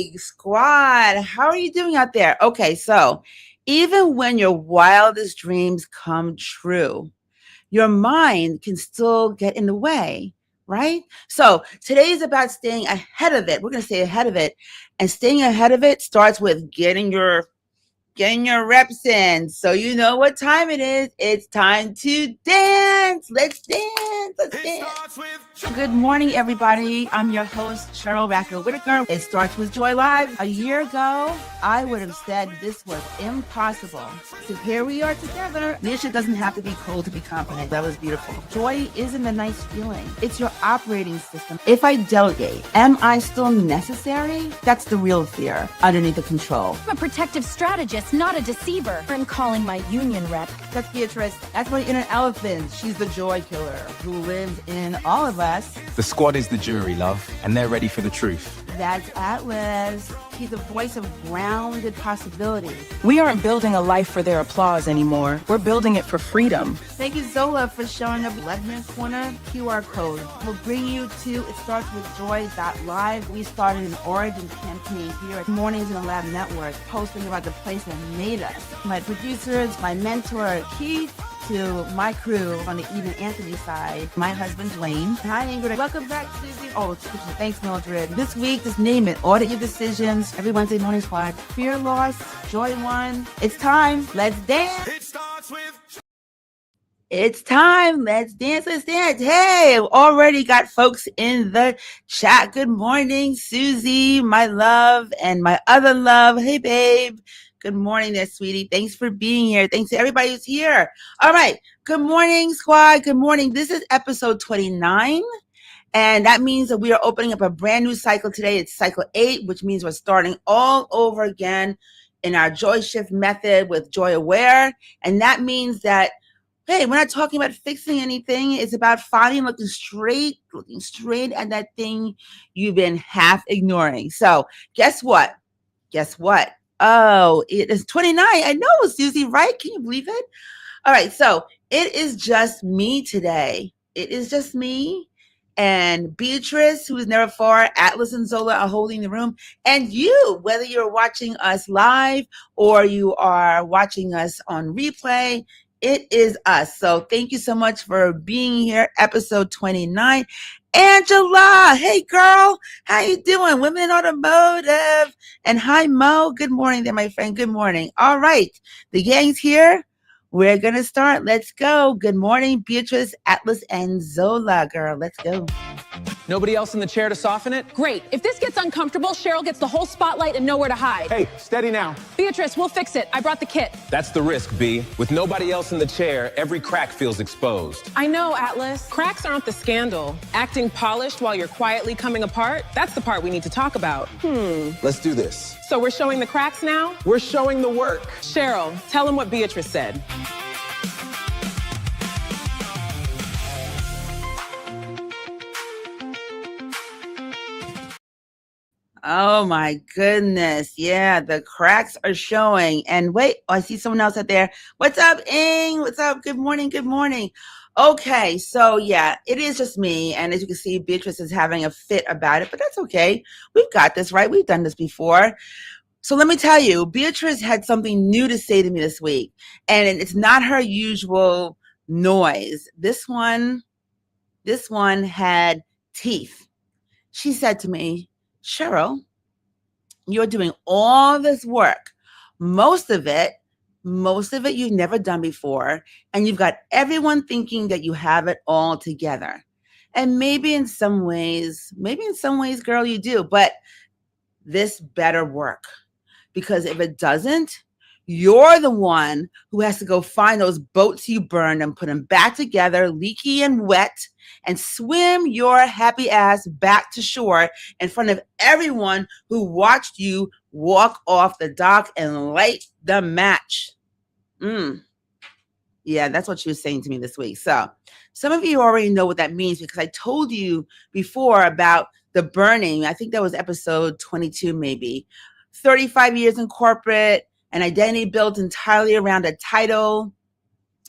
Hey, squad, how are you doing out there? Okay, so even when your wildest dreams come true, your mind can still get in the way, right? So today is about staying ahead of it. We're going to stay ahead of it. And staying ahead of it starts with getting your reps in. So you know what time it is. It's time to dance. Let's dance. Let's dance. Good morning, everybody. I'm your host, Sheryl Raphael Whitaker. It starts with Joy Live. A year ago, I would have said this was impossible. So here we are together. Leadership doesn't have to be cold to be confident. That was beautiful. Joy isn't a nice feeling. It's your operating system. If I delegate, am I still necessary? That's the real fear underneath the control. I'm a protective strategist, not a deceiver. I'm calling my union rep. That's Beatrice. That's my inner elephant. She's the joy killer who lives in all of us. The squad is the jury, love, and they're ready for the truth. That's Atlas. He's the voice of grounded possibilities. We aren't building a life for their applause anymore. We're building it for freedom. Thank you, Zola, for showing up. Left-hand corner, QR code. We'll bring you to It Starts With Joy.live. We started an origin campaign here at Mornings in the Lab Network, posting about the place that made us. My producers, my mentor, Keith, to my crew on the Eve and Anthony side, my husband, Dwayne. Hi, Ingrid. Welcome back, Susie. Oh, thanks, Mildred. This week, just name it. Audit your decisions. Every Wednesday morning squad. Fear loss, joy won. It's time. Let's dance. It starts with... It's time. Let's dance. Let's dance. Hey, already got folks in the chat. Good morning, Susie, my love, and my other love. Hey, babe. Good morning there, sweetie. Thanks for being here. Thanks to everybody who's here. All right. Good morning, squad. Good morning. This is episode 29. And that means that we are opening up a brand new cycle today. It's cycle 8, which means we're starting all over again in our Joy Shift method with Joy Aware. And that means that, hey, we're not talking about fixing anything. It's about finally looking straight at that thing you've been half ignoring. So guess what? Oh, it is 29. I know, Susie, right? Can you believe it? All right. So it is just me today. It is just me and Beatrice, who is never far. Atlas and Zola are holding the room. And you, whether you're watching us live or you are watching us on replay, it is us. So thank you so much for being here. Episode 29. Angela, hey girl, how you doing? Women in Automotive. And hi Mo, good morning there, my friend. Good morning. All right, the gang's here. We're gonna start. Let's go. Good morning, Beatrice, Atlas, and Zola, girl. Let's go. Nobody else in the chair to soften it? Great. If this gets uncomfortable, Sheryl gets the whole spotlight and nowhere to hide. Hey, steady now. Beatrice, we'll fix it. I brought the kit. That's the risk, B. With nobody else in the chair, every crack feels exposed. I know, Atlas. Cracks aren't the scandal. Acting polished while you're quietly coming apart, that's the part we need to talk about. Let's do this. So we're showing the cracks now? We're showing the work. Sheryl, tell him what Beatrice said. Oh my goodness. Yeah, the cracks are showing. And wait, I see someone else out there. What's up, Ing? What's up? Good morning. Good morning. Okay, so yeah, it is just me. And as you can see, Beatrice is having a fit about it, but that's okay. We've got this, right? We've done this before. So let me tell you, Beatrice had something new to say to me this week. And it's not her usual noise. This one had teeth. She said to me, Sheryl, you're doing all this work. Most of it you've never done before. And you've got everyone thinking that you have it all together. And maybe in some ways, girl, you do. But this better work. Because if it doesn't, you're the one who has to go find those boats you burned and put them back together, leaky and wet, and swim your happy ass back to shore in front of everyone who watched you walk off the dock and light the match. Yeah, that's what she was saying to me this week. So some of you already know what that means because I told you before about the burning. I think that was episode 22, maybe. 35 years in corporate, an identity built entirely around a title.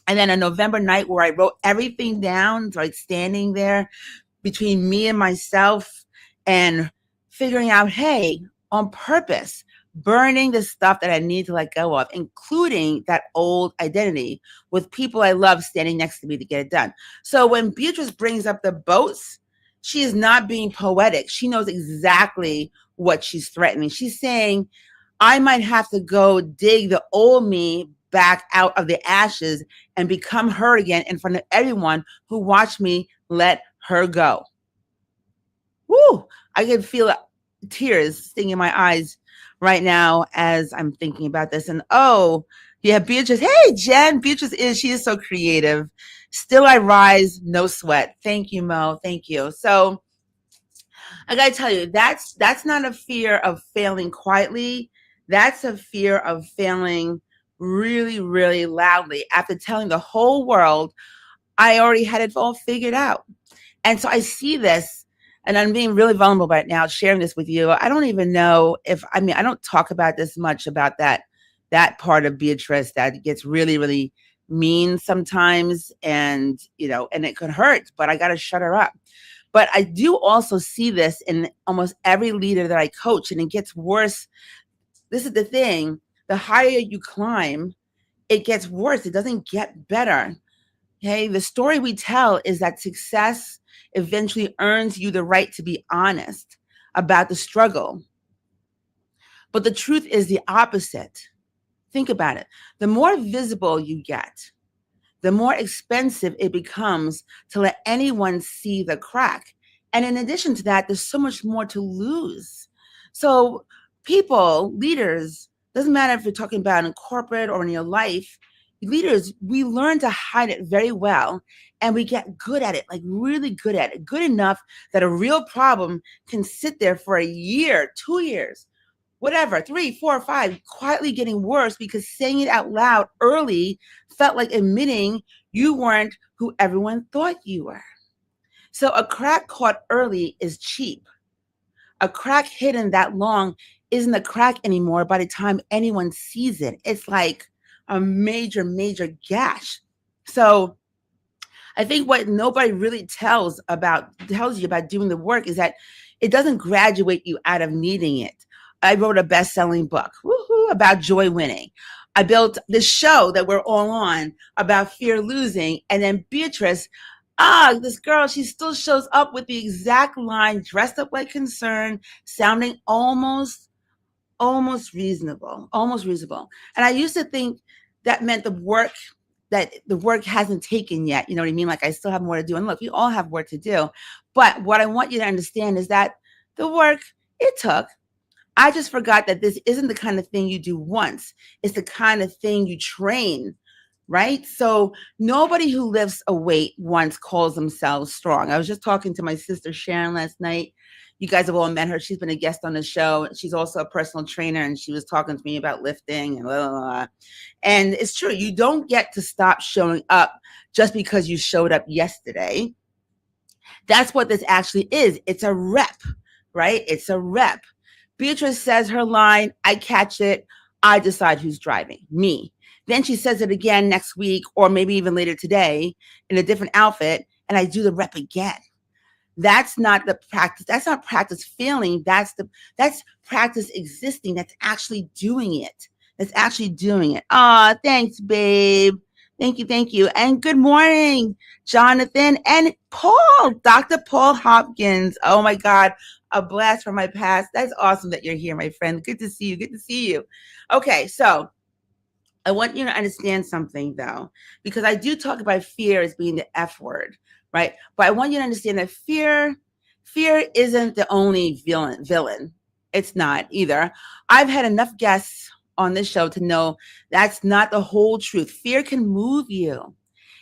And then a November night where I wrote everything down, like standing there between me and myself and figuring out, hey, on purpose, burning the stuff that I need to let go of, including that old identity with people I love standing next to me to get it done. So when Beatrice brings up the boats, she is not being poetic. She knows exactly what she's threatening. She's saying, I might have to go dig the old me back out of the ashes and become her again in front of everyone who watched me let her go. Woo! I can feel tears stinging my eyes right now as I'm thinking about this. And oh, yeah, Beatrice. Hey, Jen. Beatrice she is so creative. Still I rise, no sweat. Thank you, Mo. Thank you. So I gotta tell you, that's not a fear of failing quietly. That's a fear of failing really, really loudly after telling the whole world I already had it all figured out. And so I see this, and I'm being really vulnerable right now, sharing this with you. I don't even know I don't talk about this much, about that part of Beatrice that gets really, really mean sometimes, and and it could hurt, but I got to shut her up. But I do also see this in almost every leader that I coach, and it gets worse. This is the thing. The higher you climb, it gets worse. It doesn't get better. Okay. The story we tell is that success eventually earns you the right to be honest about the struggle. But the truth is the opposite. Think about it. The more visible you get, the more expensive it becomes to let anyone see the crack. And in addition to that, there's so much more to lose. So people, leaders, doesn't matter if you're talking about in corporate or in your life, leaders, we learn to hide it very well, and we get good at it, like really good at it, good enough that a real problem can sit there for a year, 2 years, whatever, 3, 4, 5, quietly getting worse because saying it out loud early felt like admitting you weren't who everyone thought you were. So a crack caught early is cheap. A crack hidden that long isn't a crack anymore by the time anyone sees it. It's like a major, major gash. So I think what nobody really tells you about doing the work is that it doesn't graduate you out of needing it. I wrote a best-selling book about joy winning. I built this show that we're all on about fear losing. And then Beatrice, this girl, she still shows up with the exact line, dressed up like concern, sounding almost reasonable. And I used to think that meant the work hasn't taken yet. You know what I mean? Like I still have more to do. And look, we all have work to do. But what I want you to understand is that the work, it took. I just forgot that this isn't the kind of thing you do once. It's the kind of thing you train, right? So nobody who lifts a weight once calls themselves strong. I was just talking to my sister Sharon last night. You guys have all met her. She's been a guest on the show. She's also a personal trainer, and she was talking to me about lifting and blah, blah, blah. And it's true. You don't get to stop showing up just because you showed up yesterday. That's what this actually is. It's a rep, right? It's a rep. Beatrice says her line, I catch it, I decide who's driving, me. Then she says it again next week, or maybe even later today in a different outfit, and I do the rep again. That's not the practice. That's not practice failing. That's practice existing. That's actually doing it. Thanks, babe. Thank you. And good morning, Jonathan and Paul, Dr. Paul Hopkins. Oh my God, a blast from my past. That's awesome that you're here, my friend. Good to see you. Okay, so I want you to understand something though, because I do talk about fear as being the F word, right? But I want you to understand that fear isn't the only villain. It's not either. I've had enough guests on this show to know that's not the whole truth. Fear can move you.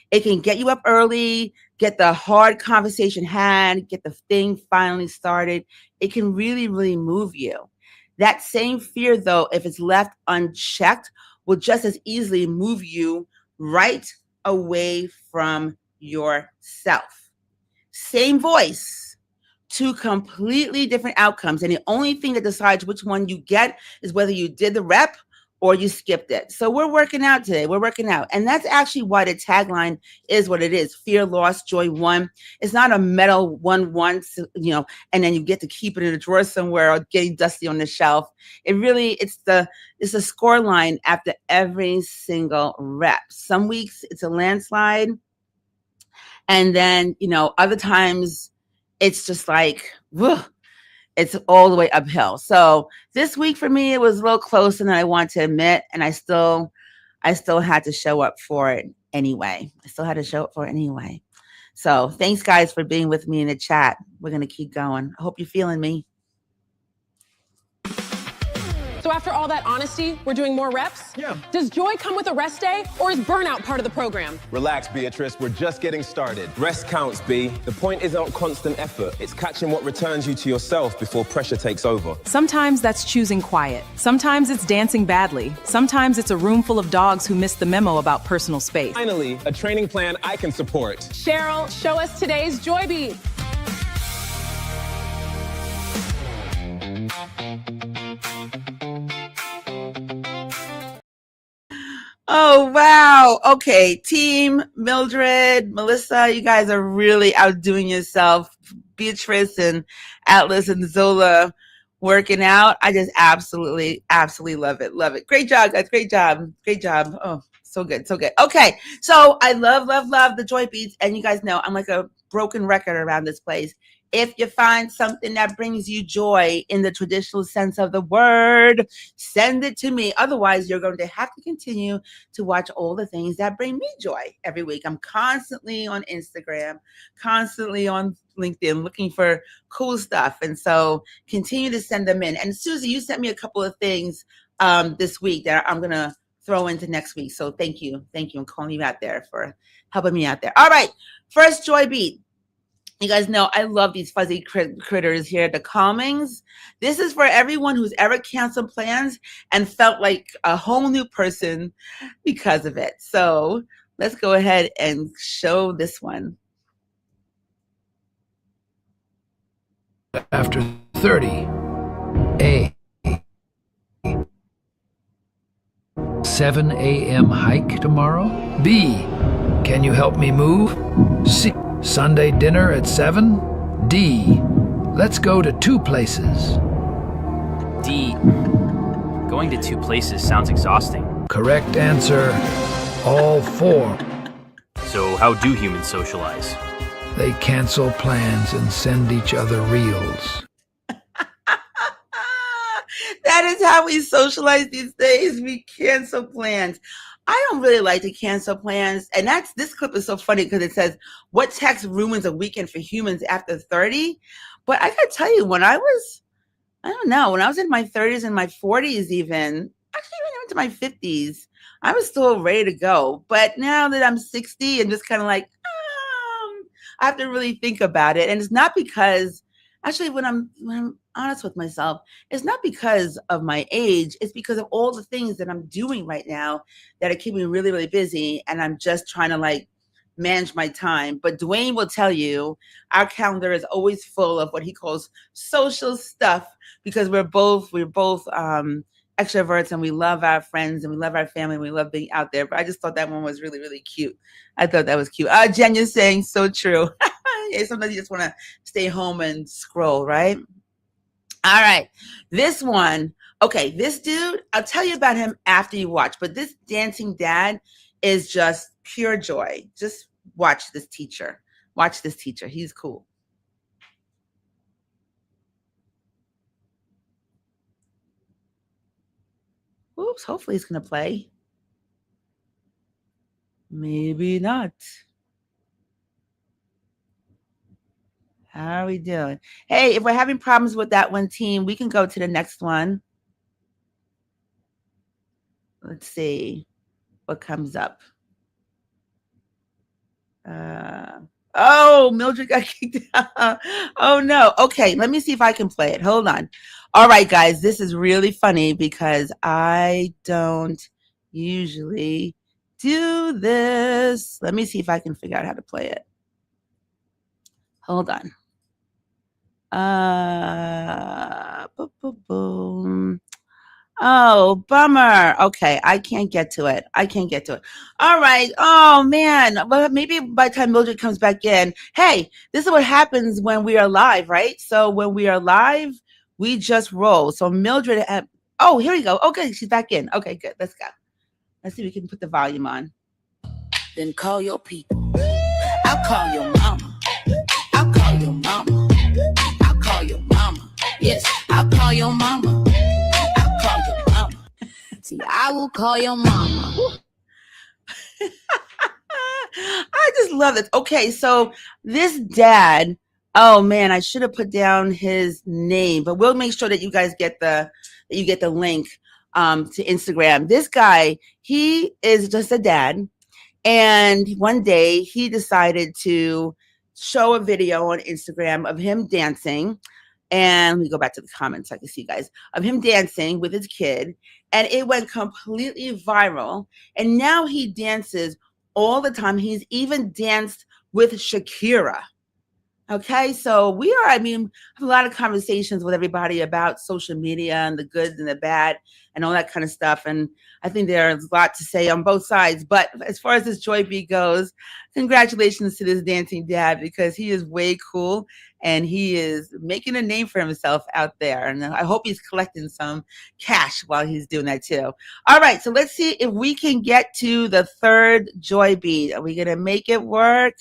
It can get you up early, get the hard conversation had, get the thing finally started. It can really, really move you. That same fear, though, if it's left unchecked, will just as easily move you right away from yourself. Same voice, two completely different outcomes. And the only thing that decides which one you get is whether you did the rep or you skipped it. So we're working out today. We're working out. And that's actually why the tagline is what it is. Fear, loss, joy, won. It's not a medal won once, and then you get to keep it in a drawer somewhere or getting dusty on the shelf. It's a score line after every single rep. Some weeks it's a landslide. And then, other times it's just like, whew, it's all the way uphill. So this week for me, it was a little closer than I want to admit. And I still had to show up for it anyway. So thanks guys for being with me in the chat. We're going to keep going. I hope you're feeling me. So after all that honesty, we're doing more reps? Yeah. Does joy come with a rest day, or is burnout part of the program? Relax, Beatrice. We're just getting started. Rest counts, B. The point isn't constant effort. It's catching what returns you to yourself before pressure takes over. Sometimes that's choosing quiet. Sometimes it's dancing badly. Sometimes it's a room full of dogs who missed the memo about personal space. Finally, a training plan I can support. Sheryl, show us today's joy beat. Oh, wow. Okay. Team Mildred, Melissa, you guys are really outdoing yourself. Beatrice and Atlas and Zola working out. I just absolutely love it. Love it. Great job, guys. Great job. Oh, so good. Okay. So I love the joy beats. And you guys know I'm like a broken record around this place. If you find something that brings you joy in the traditional sense of the word, send it to me. Otherwise, you're going to have to continue to watch all the things that bring me joy every week. I'm constantly on Instagram, constantly on LinkedIn, looking for cool stuff. And so continue to send them in. And Susie, you sent me a couple of things this week that I'm going to throw into next week. So thank you. I'm calling you out there for helping me out there. All right. First joy beat. You guys know I love these fuzzy critters here, the calmings. This is for everyone who's ever canceled plans and felt like a whole new person because of it. So let's go ahead and show this one. After 30, A. 7 a.m. hike tomorrow? B. Can you help me move? C. Sunday dinner at 7? D. Let's go to 2 places. D. Going to 2 places sounds exhausting. Correct answer, all 4. So how do humans socialize? They cancel plans and send each other reels. That is how we socialize these days. We cancel plans. I don't really like to cancel plans. And this clip is so funny because it says, what text ruins a weekend for humans after 30? But I gotta tell you, when I was in my 30s and my 40s even into my 50s, I was still ready to go. But now that I'm 60 and just kind of like, I have to really think about it. And it's not because, actually, when I'm honest with myself, it's not because of my age. It's because of all the things that I'm doing right now that are keeping me really, really busy. And I'm just trying to manage my time. But Dwayne will tell you our calendar is always full of what he calls social stuff because we're both extroverts and we love our friends and we love our family and we love being out there. But I just thought that one was really, really cute. I thought that was cute. Jen, you're saying so true. Yeah, sometimes you just want to stay home and scroll, right? All right. This one. Okay. This dude, I'll tell you about him after you watch, but this dancing dad is just pure joy. Just watch this teacher. He's cool. Oops. Hopefully he's going to play. Maybe not. How are we doing? Hey, if we're having problems with that one team, we can go to the next one. Let's see what comes up. Oh, Mildred got kicked out. Oh, no. Okay, let me see if I can play it. Hold on. All right, guys, this is really funny because I don't usually do this. Let me see if I can figure out how to play it. Hold on. Boom. Oh, bummer. Okay, I can't get to it. I can't get to it. All right. Oh man. Well, maybe by the time Mildred comes back in, hey, this is what happens when we are live, right? So when we are live, we just roll. So Mildred, oh, here we go. Okay, she's back in. Okay, good. Let's go. Let's see if we can put the volume on. Then call your people. I'll call your mama. I'll call your mama. I'll call your mama. Yes, I'll call your mama. I'll call your mama. See, I will call your mama. I just love it. Okay, so this dad, oh man, I should have put down his name, but we'll make sure that you guys get the link to Instagram. This guy, he is just a dad, and one day he decided to show a video on Instagram of him dancing. And let me go back to the comments so I can see you guys, of him dancing with his kid, and it went completely viral. And now he dances all the time. He's even danced with Shakira. Okay, so we are, I mean, have a lot of conversations with everybody about social media and the good and the bad and all that kind of stuff. And I think there's a lot to say on both sides. But as far as this Joy Beat goes, congratulations to this dancing dad, because he is way cool and he is making a name for himself out there. And I hope he's collecting some cash while he's doing that too. All right, so let's see if we can get to the third Joy Beat. Are we going to make it work?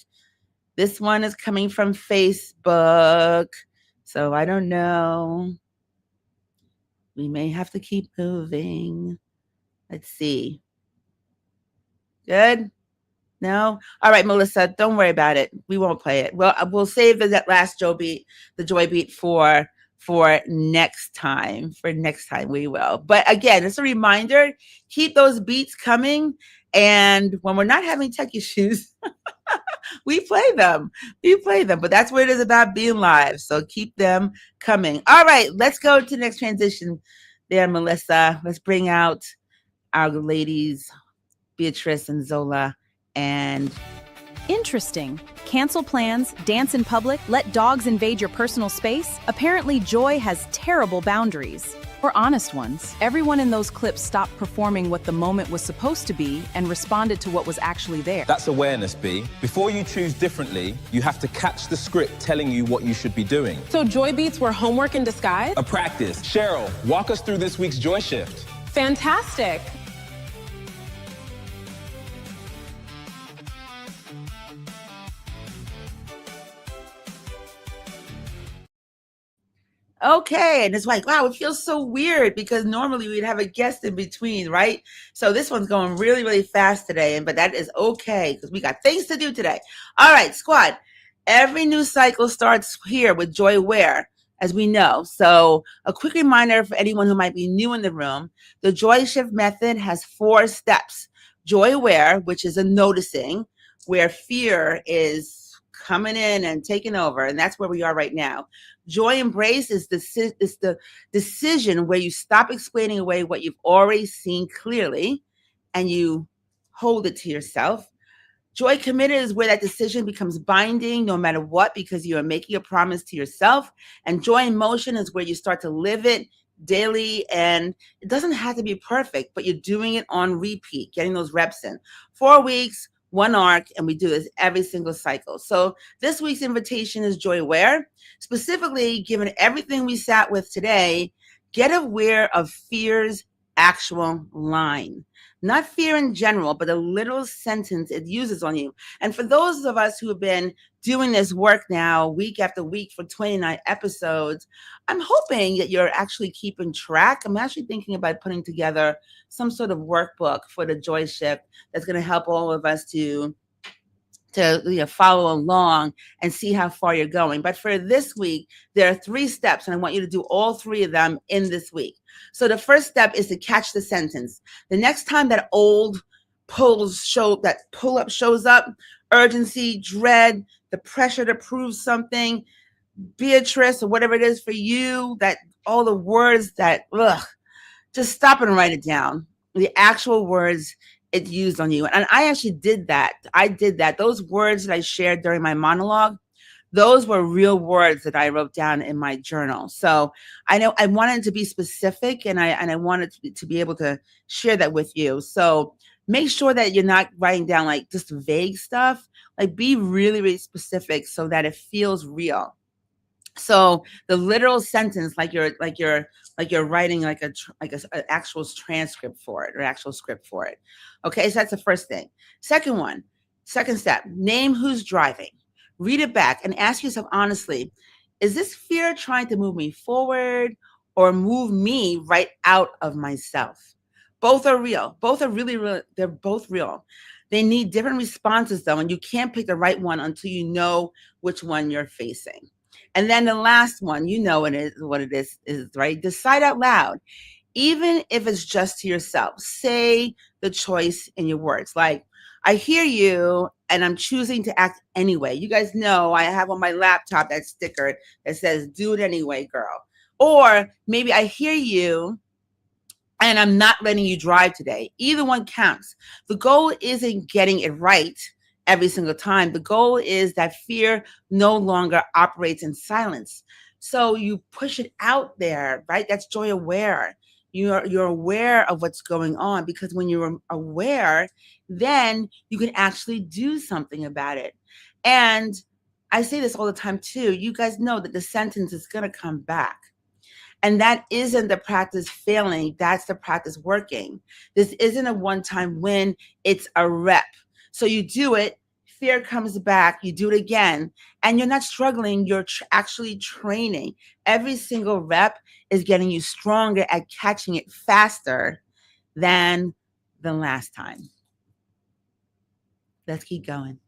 This one is coming from Facebook, so I don't know. We may have to keep moving. Let's see. Good? No? All right, Melissa, don't worry about it. We won't play it. Well, we'll save that last Joy Beat, the Joy Beat for next time. For next time, we will. But again, it's a reminder, keep those beats coming. And when we're not having tech issues, we play them. But that's what it is about being live. So keep them coming. All right, let's go to the next transition there, Melissa. Let's bring out our ladies, Beatrice and Zola. And Interesting. Cancel plans, dance in public, let dogs invade your personal space. Apparently, Joy has terrible boundaries. Or honest ones. Everyone in those clips stopped performing what the moment was supposed to be and responded to what was actually there. That's awareness, B. Before you choose differently, you have to catch the script telling you what you should be doing. So Joy Beats were homework in disguise? A practice. Cheryl, walk us through this week's Joy Shift. Fantastic. okay, and it's like, wow, it feels so weird because normally we'd have a guest in between, right? So this one's going really, really fast today, but that is okay because we got things to do today. All right, squad. Every new cycle starts here with Joy Wear, as we know. So a quick reminder for anyone who might be new in the room, the Joy Shift method has 4 steps. Joy Wear, which is a noticing, where fear is coming in and taking over, and that's where we are right now. Joy Embrace is the decision where you stop explaining away what you've already seen clearly and you hold it to yourself. Joy Committed is where that decision becomes binding no matter what, because you are making a promise to yourself. And Joy in Motion is where you start to live it daily, and it doesn't have to be perfect, but you're doing it on repeat, getting those reps in. 4 weeks, 1 arc, and we do this every single cycle. So this week's invitation is Joy Wear. Specifically, given everything we sat with today, get aware of fear's actual line. Not fear in general, but a little sentence it uses on you. And for those of us who have been doing this work now week after week for 29 episodes, I'm hoping that you're actually keeping track. I'm actually thinking about putting together some sort of workbook for the Joy Shift that's going to help all of us to follow along and see how far you're going. But for this week, there are 3 steps, and I want you to do all 3 of them in this week. So the first step is to catch the sentence. The next time that old pull-up shows up, urgency, dread, the pressure to prove something, Beatrice, or whatever it is for you, that all the words that, just stop and write it down. The actual words it used on you. And I actually did that. Those words that I shared during my monologue, Those were real words that I wrote down in my journal. So I know I wanted to be specific, and I wanted to be able to share that with you. So make sure that you're not writing down like just vague stuff. Like be really, really specific so that it feels real. So the literal sentence, like you're writing like an actual transcript for it, or actual script for it. Okay, so that's the first thing. Second step, name who's driving. Read it back and ask yourself honestly, is this fear trying to move me forward or move me right out of myself? Both are real. Both are really real. They're both real. They need different responses though, and you can't pick the right one until you know which one you're facing. And then the last one, you know what it is, right? Decide out loud, even if it's just to yourself. Say the choice in your words. Like, I hear you and I'm choosing to act anyway. You guys know I have on my laptop that sticker that says, do it anyway, girl. Or maybe I hear you and I'm not letting you drive today. Either one counts. The goal isn't getting it right every single time. The goal is that fear no longer operates in silence. So you push it out there, right? That's joy aware. You're aware of what's going on, because when you're aware, then you can actually do something about it. And I say this all the time too. You guys know that the sentence is going to come back. And that isn't the practice failing. That's the practice working. This isn't a one-time win. It's a rep. So you do it, fear comes back, you do it again, and you're not struggling, you're actually training. Every single rep is getting you stronger at catching it faster than the last time. Let's keep going.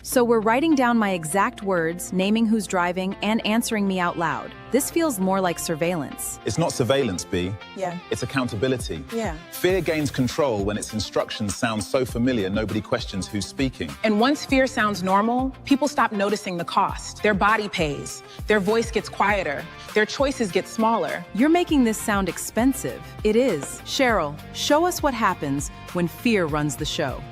So we're writing down my exact words, naming who's driving, and answering me out loud. This feels more like surveillance. It's not surveillance, B. Yeah. It's accountability. Yeah. Fear gains control when its instructions sound so familiar, nobody questions who's speaking. And once fear sounds normal, people stop noticing the cost. Their body pays. Their voice gets quieter. Their choices get smaller. You're making this sound expensive. It is. Sheryl, show us what happens when fear runs the show.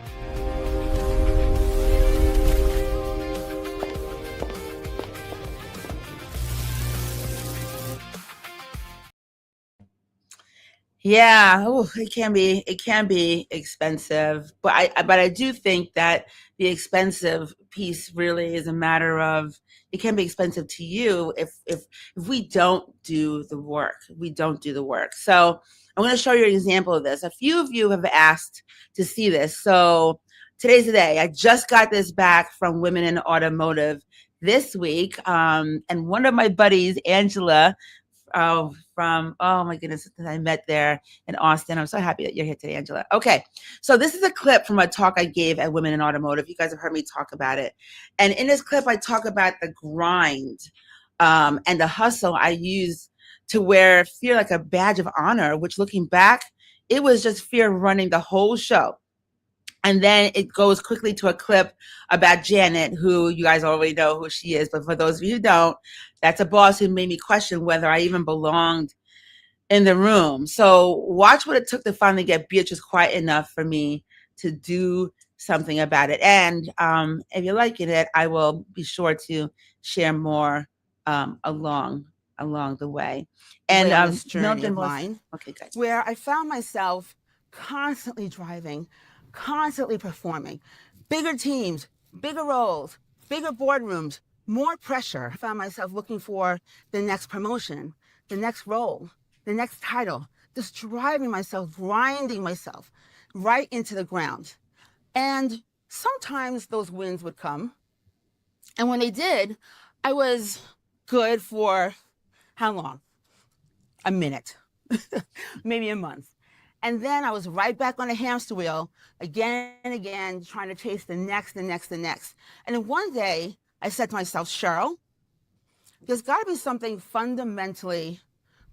Yeah, it can be expensive, but I do think that the expensive piece really is a matter of, it can be expensive to you if we don't do the work. We don't do the work. So I'm going to show you an example of this. A few of you have asked to see this. So today's the day. I just got this back from Women in Automotive this week. And one of my buddies, Angela, from, oh my goodness, that I met there in Austin. I'm so happy that you're here today, Angela. Okay, so this is a clip from a talk I gave at Women in Automotive. You guys have heard me talk about it. And in this clip, I talk about the grind and the hustle I use to wear fear like a badge of honor, which looking back, it was just fear running the whole show. And then it goes quickly to a clip about Janet, who you guys already know who she is. But for those of you who don't, that's a boss who made me question whether I even belonged in the room. So watch what it took to finally get Beatrice quiet enough for me to do something about it. And if you're liking it, I will be sure to share more along the way. And this journey of mine, okay, good. where I found myself constantly driving, constantly performing, bigger teams, bigger roles, bigger boardrooms, more pressure. I found myself looking for the next promotion, the next role, the next title, just driving myself, grinding myself right into the ground. And sometimes those wins would come. And when they did, I was good for how long? A minute, maybe a month. And then I was right back on the hamster wheel again and again, trying to chase the next, the next, the next. And then one day I said to myself, Sheryl, there's got to be something fundamentally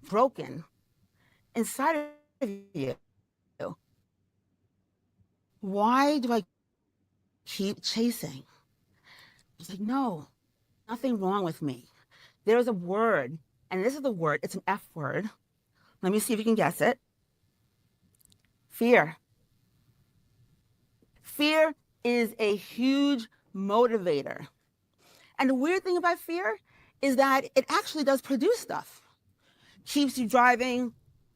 broken inside of you. Why do I keep chasing? I was like, no, nothing wrong with me. There's a word, and this is the word, it's an F word. Let me see if you can guess it. Fear. Fear is a huge motivator. And the weird thing about fear is that it actually does produce stuff. Keeps you driving,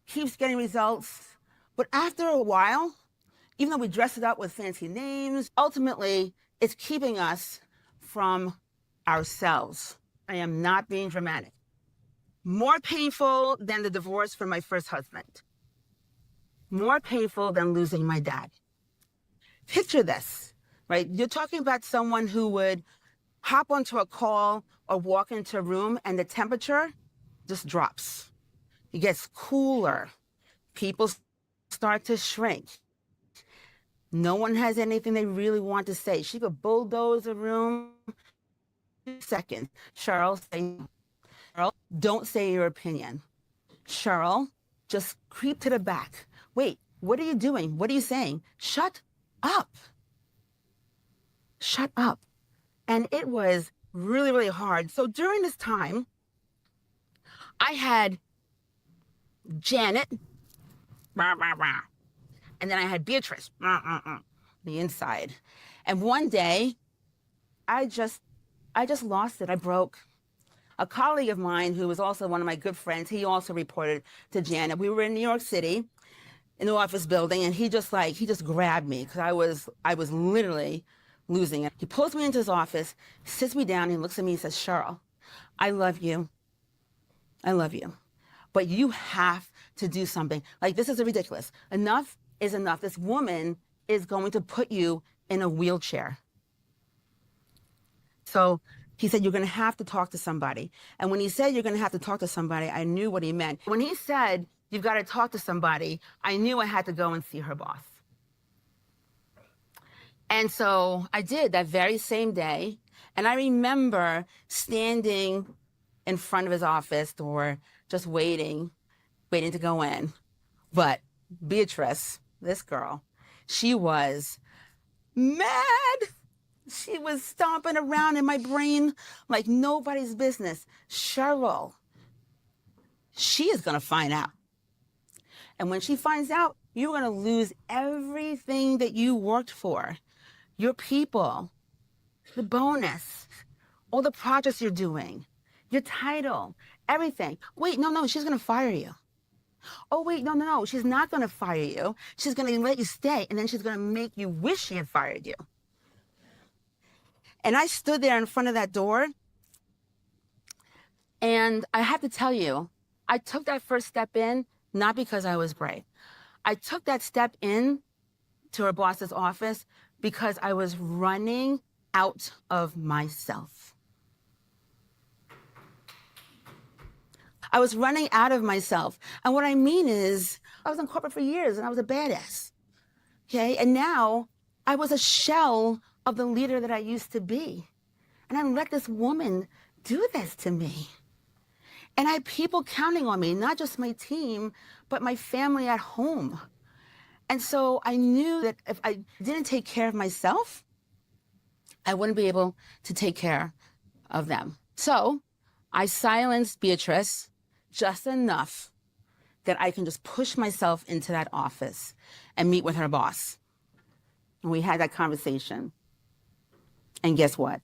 keeps getting results. But after a while, even though we dress it up with fancy names, ultimately, it's keeping us from ourselves. I am not being dramatic. More painful than the divorce from my first husband. More painful than losing my dad. Picture this, right? You're talking about someone who would hop onto a call or walk into a room and the temperature just drops. It gets cooler. People start to shrink. No one has anything they really want to say. She could bulldoze a room. 2 seconds. Sheryl, say no. Sheryl, don't say your opinion. Sheryl, just creep to the back. Wait, what are you doing? What are you saying? Shut up. Shut up. And it was really, really hard. So during this time, I had Janet, rah, rah, rah. And then I had Beatrice, the inside. And one day, I just lost it. I broke. A colleague of mine, who was also one of my good friends, he also reported to Janet. We were in New York City, in the office building, and he just grabbed me because I was literally losing it. He pulls me into his office, sits me down, and he looks at me and says, Sheryl, I love you. I love you. But you have to do something. Like, this is ridiculous. Enough is enough. This woman is going to put you in a wheelchair. So he said, you're going to have to talk to somebody. And when he said you're going to have to talk to somebody, I knew what he meant. When he said, you've got to talk to somebody, I knew I had to go and see her boss. And so I did that very same day. And I remember standing in front of his office door, just waiting to go in. But Beatrice, this girl, she was mad. She was stomping around in my brain like nobody's business. Sheryl, she is going to find out. And when she finds out, you're going to lose everything that you worked for. Your people, the bonus, all the projects you're doing, your title, everything. Wait, no, she's going to fire you. Oh, wait, no, she's not going to fire you. She's going to let you stay, and then she's going to make you wish she had fired you. And I stood there in front of that door, and I have to tell you, I took that first step in, not because I was brave. I took that step in to her boss's office because I was running out of myself. I was running out of myself. And what I mean is, I was in corporate for years and I was a badass. Okay? And now I was a shell of the leader that I used to be. And I let this woman do this to me. And I had people counting on me, not just my team, but my family at home. And so I knew that if I didn't take care of myself, I wouldn't be able to take care of them. So I silenced Beatrice just enough that I can just push myself into that office and meet with her boss. And we had that conversation. And guess what?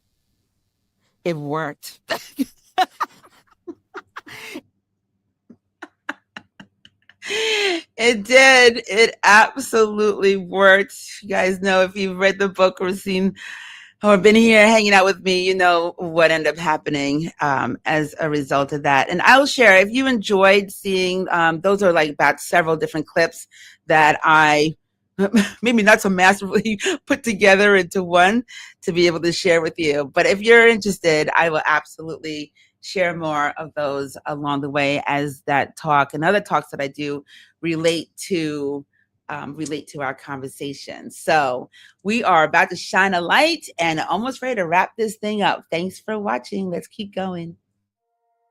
It worked. It did. It absolutely worked. You guys know, if you've read the book or seen or been here hanging out with me, you know what ended up happening as a result of that. And I'll share, if you enjoyed seeing, those are like about several different clips that I maybe not so masterfully put together into one to be able to share with you. But if you're interested, I will absolutely share more of those along the way as that talk and other talks that I do relate to our conversation. So we are about to shine a light and almost ready to wrap this thing up. Thanks for watching. Let's keep going.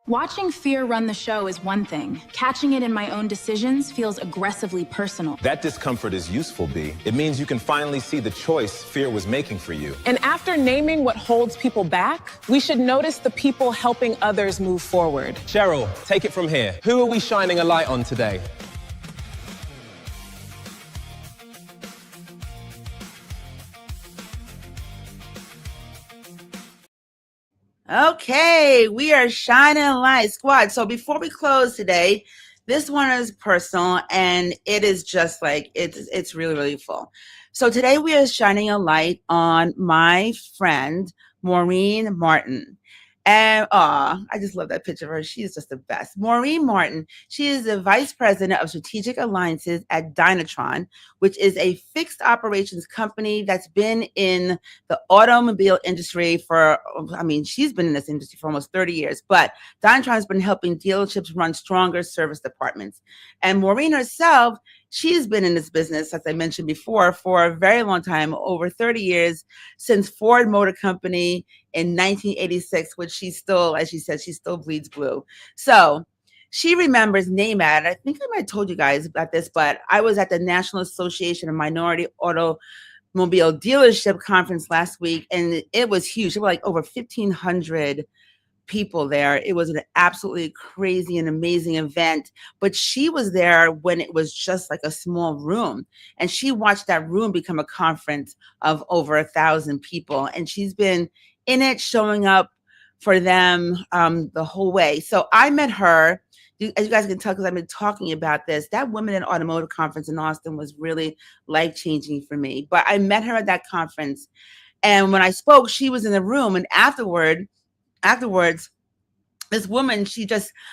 Watching fear run the show is one thing. Catching it in my own decisions feels aggressively personal. That discomfort is useful, B. It means you can finally see the choice fear was making for you. And after naming what holds people back, we should notice the people helping others move forward. Sheryl, take it from here. Who are we shining a light on today? Okay, we are shining a light, squad. So before we close today, this one is personal, and it is just like it's really, really full. So today we are shining a light on my friend Maureen Martin. And I just love that picture of her. She is just the best. Maureen Martin, she is the Vice President of Strategic Alliances at Dynatron, which is a fixed operations company that's been in the automobile industry for, I mean, she's been in this industry for almost 30 years, but Dynatron's been helping dealerships run stronger service departments. And Maureen herself, she's been in this business, as I mentioned before, for a very long time, over 30 years, since Ford Motor Company in 1986, which she still, as she said, she still bleeds blue. So she remembers NAMAD. I think I might have told you guys about this, but I was at the National Association of Minority Automobile Dealership Conference last week, and it was huge. There were like over 1,500 people there. It was an absolutely crazy and amazing event, but she was there when it was just like a small room, and she watched that room become a conference of over 1,000 people, and she's been in it, showing up for them the whole way. So I met her, as you guys can tell, because I've been talking about this. That Women in Automotive Conference in Austin was really life-changing for me. But I met her at that conference, and when I spoke, she was in the room, and afterwards, this woman,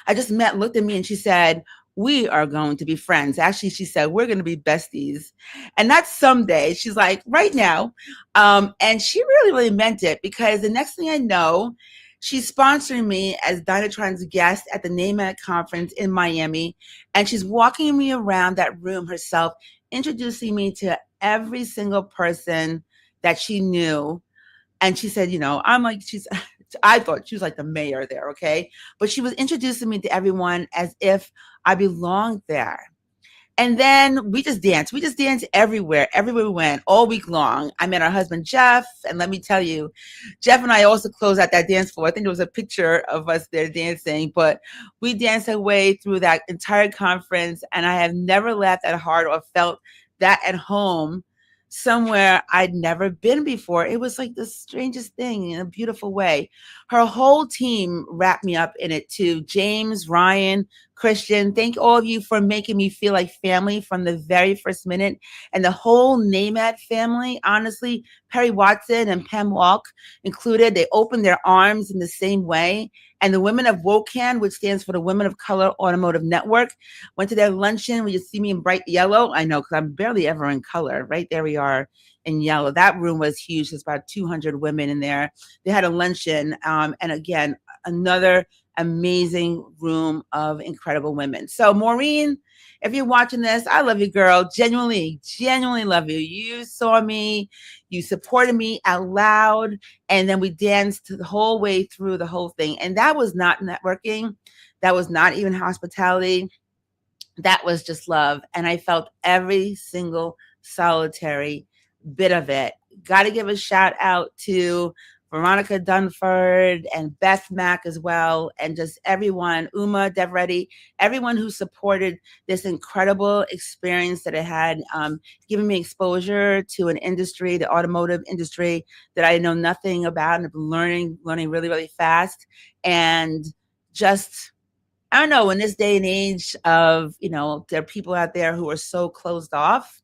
I just met, looked at me, and she said, "We are going to be friends." Actually, she said, "We're going to be besties." And that's someday. She's like, right now. And she really, really meant it, because the next thing I know, she's sponsoring me as Dynatron's guest at the NAMAD conference in Miami. And she's walking me around that room herself, introducing me to every single person that she knew. And she said, I thought she was like the mayor there, okay? But she was introducing me to everyone as if I belonged there. And then we just danced. We just danced everywhere we went, all week long. I met her husband, Jeff, and let me tell you, Jeff and I also closed out that dance floor. I think there was a picture of us there dancing, but we danced our way through that entire conference, and I have never laughed that hard or felt that at home somewhere I'd never been before. It was like the strangest thing in a beautiful way. Her whole team wrapped me up in it too. James, Ryan, Christian, thank all of you for making me feel like family from the very first minute. And the whole NAMAD family, honestly, Perry Watson and Pam Walk included, they opened their arms in the same way. And the Women of WOCAN, which stands for the Women of Color Automotive Network, went to their luncheon. We just see me in bright yellow. I know, because I'm barely ever in color. Right there we are in yellow. That room was huge. There's about 200 women in there. They had a luncheon. And again, another amazing room of incredible women. So Maureen, if you're watching this, I love you, girl. Genuinely love you. You saw me, you supported me out loud, and then we danced the whole way through the whole thing. And that was not networking. That was not even hospitality. That was just love. And I felt every single solitary bit of it. Got to give a shout out to Veronica Dunford and Beth Mack as well, and just everyone, Uma Devreddy, everyone who supported this incredible experience that it had, given me exposure to an industry, the automotive industry, that I know nothing about, and I've been learning really, really fast. And just, I don't know, in this day and age of, there are people out there who are so closed off,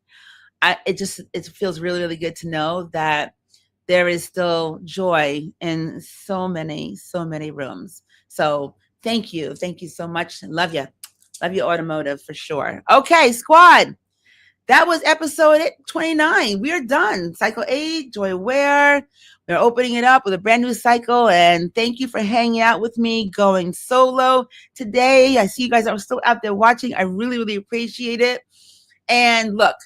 it feels really, really good to know that there is still joy in so many rooms. So thank you so much. Love you, automotive, for sure. Okay, squad, that was episode 29. We are done. Cycle 8, Joy Ware. We're opening it up with a brand new cycle, and thank you for hanging out with me, going solo today. I see you guys are still out there watching. I really, really appreciate it. And look,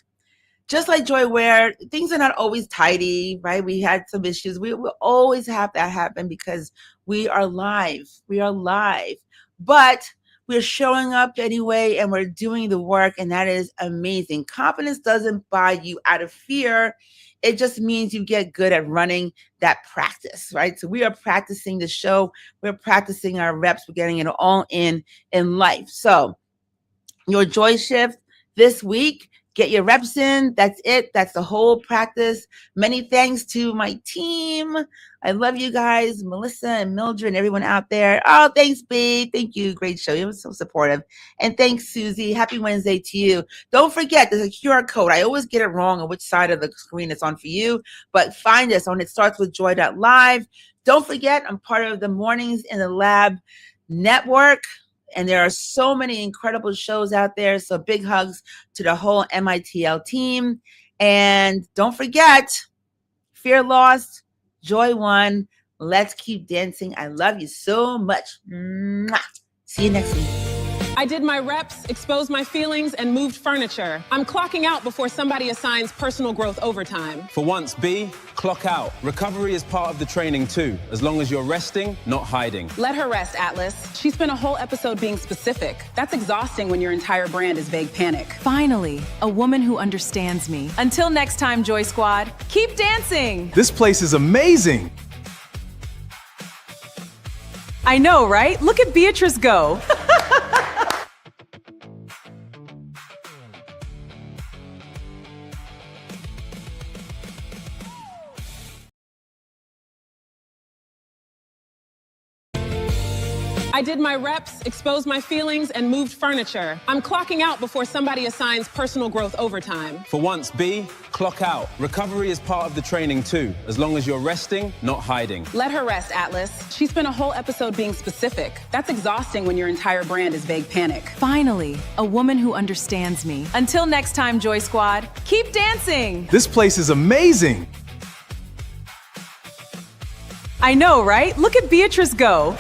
just like Joy Ware, things are not always tidy, right? We had some issues. We will always have that happen, because we are live. But we're showing up anyway, and we're doing the work, and that is amazing. Competence doesn't buy you out of fear. It just means you get good at running that practice, right? So we are practicing the show. We're practicing our reps. We're getting it all in life. So your joy shift this week Get your reps in. That's it. That's the whole practice. Many thanks to my team. I love you guys, Melissa and Mildred and everyone out there. Oh, thanks, babe. Thank you. Great show. You were so supportive. And thanks, Susie. Happy Wednesday to you. Don't forget, there's a QR code. I always get it wrong on which side of the screen it's on for you, but find us on It Starts With Joy.live. Don't forget, I'm part of the Mornings in the Lab network. And there are so many incredible shows out there. So big hugs to the whole MITL team. And don't forget, fear lost, joy won. Let's keep dancing. I love you so much. Mwah. See you next week. I did my reps, exposed my feelings, and moved furniture. I'm clocking out before somebody assigns personal growth overtime. For once, B, clock out. Recovery is part of the training too, as long as you're resting, not hiding. Let her rest, Atlas. She spent a whole episode being specific. That's exhausting when your entire brand is vague panic. Finally, a woman who understands me. Until next time, Joy Squad, keep dancing. This place is amazing. I know, right? Look at Beatrice go. I did my reps, exposed my feelings, and moved furniture. I'm clocking out before somebody assigns personal growth overtime. For once, B, clock out. Recovery is part of the training too, as long as you're resting, not hiding. Let her rest, Atlas. She spent a whole episode being specific. That's exhausting when your entire brand is vague panic. Finally, a woman who understands me. Until next time, Joy Squad, keep dancing. This place is amazing. I know, right? Look at Beatrice go.